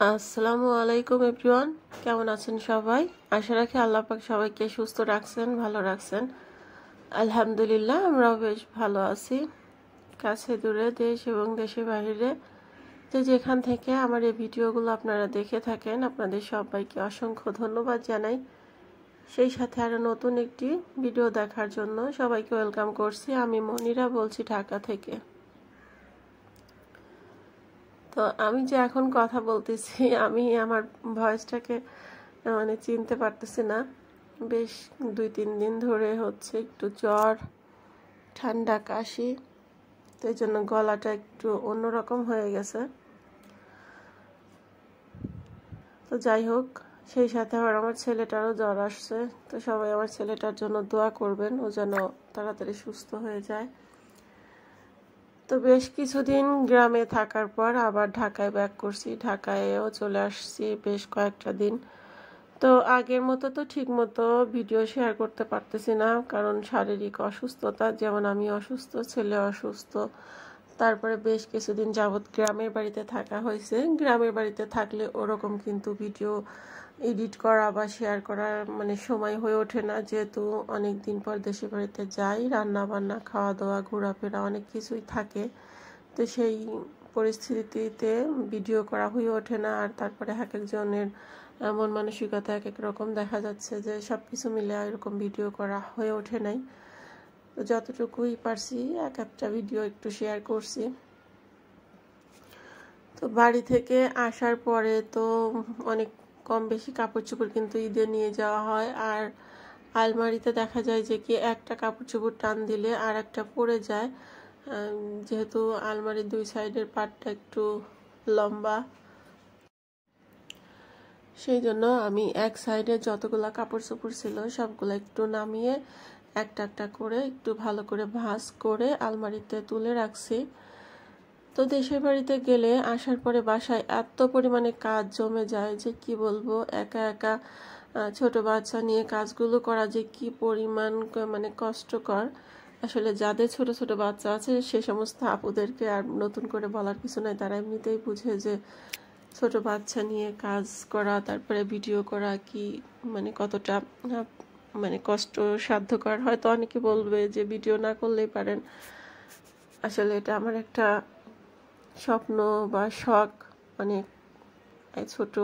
আসসালামু আলাইকুম এভরিওয়ান, কেমন আছেন সবাই? আশা রাখি আল্লাহ পাক সবাইকে সুস্থ রাখছেন, ভালো রাখছেন। আলহামদুলিল্লাহ, আমরাও বেশ ভালো আছি। কাছে দূরে, দেশ এবং দেশের বাইরে যে যেখান থেকে আমার এই ভিডিওগুলো আপনারা দেখে থাকেন, আপনাদের সবাইকে অসংখ্য ধন্যবাদ জানাই। সেই সাথে আরও নতুন একটি ভিডিও দেখার জন্য সবাইকে ওয়েলকাম করছি। আমি মনিরা বলছি, ঢাকা থেকে। তো আমি যে এখন কথা বলতেছি, আমি আমার ভয়েসটাকে চিনতে পারতেছি না। বেশ 2-3 দিন ধরে হচ্ছে একটু জ্বর, ঠান্ডা, কাশি, তো এই জন্য গলাটা একটু অন্যরকম হয়ে গেছে। তো যাই হোক, সেই সাথে আবার আমার ছেলেটারও জ্বর আসছে। তো সবাই আমার ছেলেটার জন্য দোয়া করবেন, ও যেন তাড়াতাড়ি সুস্থ হয়ে যায়। তো বেশ কিছুদিন গ্রামে থাকার পর আবার ঢাকায় ব্যাক করছি। ঢাকায়ও চলে আসছি বেশ কয়েকটা দিন। তো আগের মতো তো ঠিক মতো ভিডিও শেয়ার করতে পারতেছি না, কারণ শারীরিক অসুস্থতা, যেমন আমি অসুস্থ, ছেলে অসুস্থ। তারপরে বেশ কিছুদিন যাবৎ গ্রামের বাড়িতে থাকা হয়েছে। গ্রামের বাড়িতে থাকলে ওরকম কিন্তু ভিডিও এডিট করা বা শেয়ার করার সময় হয়ে ওঠে না, যেহেতু অনেক দিন পর দেশের বাড়িতে যাই। রান্না বান্না, খাওয়া দাওয়া, ঘোরাফেরা অনেক কিছুই থাকে। তো সেই পরিস্থিতিতে ভিডিও করা হয়ে ওঠে না। আর তারপরে এক একজনের মন মানসিকতা এক এক রকম, দেখা যাচ্ছে যে সব কিছু মিলে এরকম ভিডিও করা হয়ে ওঠে নাই। তো যতটুকুই পারছি এক একটা ভিডিও একটু শেয়ার করছি। তো বাড়ি থেকে আসার পরে তো অনেক কম বেশি কাপড় চোপড় কিন্তু ঈদে নিয়ে যাওয়া হয়। আর আলমারিতে দেখা যায় যে কি একটা কাপড় চোপড় টান দিলে আর একটা পড়ে যায়, যেহেতু আলমারির 2 সাইডের পাটটা একটু লম্বা। সেই জন্য আমি এক সাইডে যতগুলা কাপড় চোপড় ছিল সবগুলো একটু নামিয়ে একটা একটা করে একটু ভালো করে ভাঁজ করে আলমারিতে তুলে রাখছি। তো দেশের বাড়িতে গেলে আসার পরে বাসায় এত পরিমাণে কাজ জমে যায় যে কি বলবো। একা একা ছোট বাচ্চা নিয়ে কাজগুলো করা যে কি পরিমাণ কষ্টকর। আসলে যাদের ছোট ছোট বাচ্চা আছে সে সমস্ত আপুদেরকে আর নতুন করে বলার কিছু নাই, তারা এমনিতেই বুঝে যে ছোট বাচ্চা নিয়ে কাজ করা, তারপরে ভিডিও করা কি কতটা কষ্ট সাধ্যকর। হয়তো অনেকে বলবে যে ভিডিও না করলেই পারেন। আসলে এটা আমার একটা স্বপ্ন বা শখ, ছোট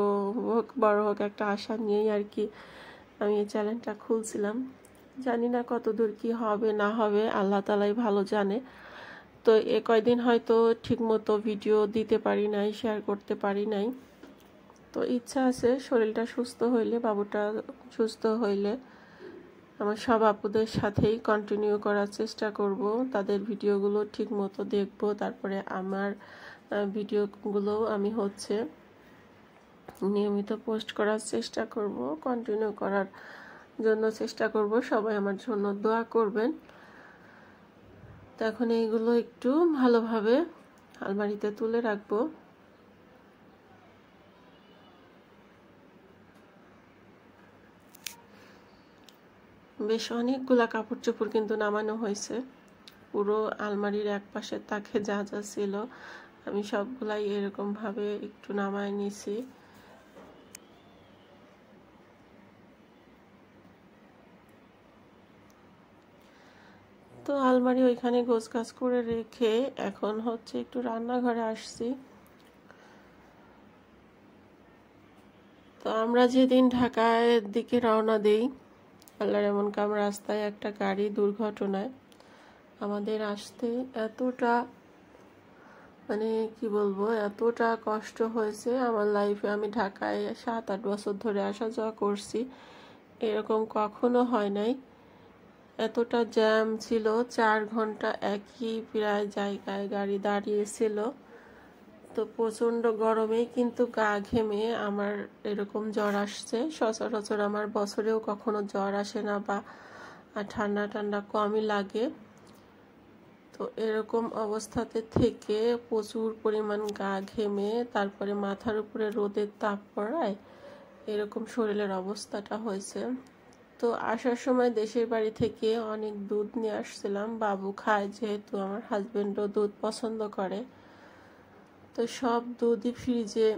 হোক বড় হোক একটা আশা নিয়েই আর কি আমি এই চ্যানেলটা খুলছিলাম। জানি না কতদূর কি হবে না হবে, আল্লাহ তাআলাই ভালো জানে। তো এ কয়দিন হয়তো ঠিক মতো ভিডিও দিতে পারি নাই, শেয়ার করতে পারি নাই। তো ইচ্ছা আছে শরীরটা সুস্থ হইলে, বাবুটা সুস্থ হইলে আমার সব আপুদের সাথেই কন্টিনিউ করার চেষ্টা করব। তাদের ভিডিওগুলো ঠিক মতো দেখবো, তারপরে আমার ভিডিওগুলো আমি নিয়মিত পোস্ট করার চেষ্টা করব, কন্টিনিউ করার জন্য চেষ্টা করব। সবাই আমার জন্য দোয়া করবেন। তো এখন এইগুলো একটু ভালোভাবে আলমারিতে তুলে রাখবো। বেশ অনেকগুলা কাপড় চোপড় কিন্তু নামানো হয়েছে। পুরো আলমারির এক পাশে তাকে যা যা ছিল আমি সবগুলাই এরকম ভাবে একটু নামায় নিছি। তো আলমারি ওইখানে গোছগাছ করে রেখে এখন একটু রান্নাঘরে আসছি। তো আমরা যেদিন ঢাকার দিকে রওনা দেই, আল্লাহর এমন কাম, রাস্তায় একটা গাড়ি দুর্ঘটনায় আমাদের আসতে এতটা কি বলবো, এতটা কষ্ট হয়েছে আমার লাইফে। আমি ঢাকায় 7-8 বছর ধরে আসা যাওয়া করছি, এরকম কখনো হয় নাই। এতটা জ্যাম ছিল, 4 ঘন্টা একই প্রায় জায়গায় গাড়ি দাঁড়িয়েছিল। তো প্রচণ্ড গরমেই কিন্তু গা ঘেমে আমার এরকম জ্বর আসছে। সচরাচর আমার বছরেও কখনো জ্বর আসে না বা ঠান্ডা ঠান্ডা কমই লাগে। তো এরকম অবস্থাতে থেকে প্রচুর পরিমাণ গা ঘেমে তারপরে মাথার উপরে রোদের তাপ পড়ায় এরকম শরীরের অবস্থাটা হয়েছে। তো আসার সময় দেশের বাড়ি থেকে অনেক দুধ নিয়ে আসছিলাম, বাবু খায় যেহেতু, আমার হাজবেন্ডও দুধ পছন্দ করে। তো সব দুধই ফ্রিজে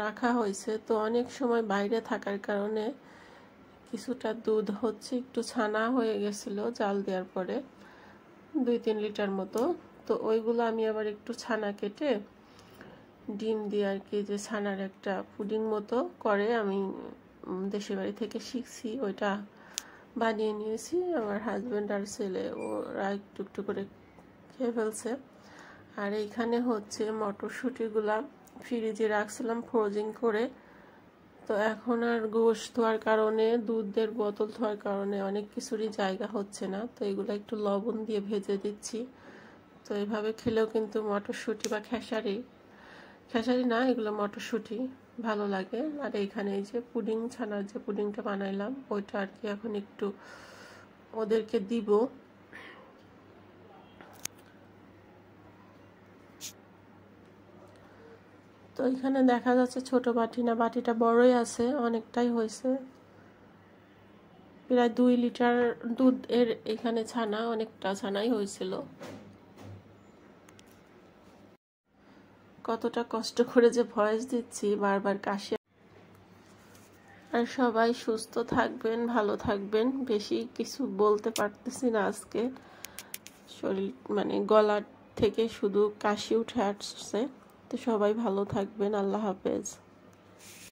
রাখা হয়েছে। তো অনেক সময় বাইরে থাকার কারণে কিছুটা দুধ হচ্ছে একটু ছানা হয়ে গেছিল জাল দেওয়ার পরে 2-3 লিটার মতো। তো ওইগুলো আমি আবার একটু ছানা কেটে ডিম দিয়ে আর কি, যে ছানার একটা পুডিং মতো করে, আমি দেশের বাড়ি থেকে শিখছি, ওইটা বানিয়ে নিয়েছি। আমার হাজব্যান্ড আর ছেলে ওরা একটু একটু করে খেয়ে ফেলছে। আর এইখানে হচ্ছে মটরশুঁটিগুলা ফ্রিজে রাখছিলাম ফ্রোজিং করে। তো এখন আর গোশ ধোয়ার কারণে, দুধের বোতল ধোয়ার কারণে অনেক কিছুরই জায়গা হচ্ছে না। তো এগুলো একটু লবণ দিয়ে ভেজে দিচ্ছি। তো এইভাবে খেলেও কিন্তু মটরশুঁটি বা খেসারি না, এগুলো মটরশুঁটি ভালো লাগে। আর এইখানে এই যে পুডিং, ছানার যে পুডিংটা বানাইলাম ওইটা আর কি এখন একটু ওদেরকে দিব। তো এখানে দেখা যাচ্ছে ছোট বাটি না, বাটিটা বড়ই আছে, অনেকটাই হয়েছে, প্রায় 2 লিটার দুধ এর এখানে ছানা, অনেকটা ছানাই হয়েছিল। কতটা কষ্ট করে যে ভয়েস দিচ্ছি, বারবার কাশি। আর সবাই সুস্থ থাকবেন, ভালো থাকবেন। বেশি কিছু বলতে পারতেছি না আজকে, শরীর মানে গলার থেকে শুধু কাশি উঠে আসছে। তো সবাই ভালো থাকবেন, আল্লাহ হাফেজ।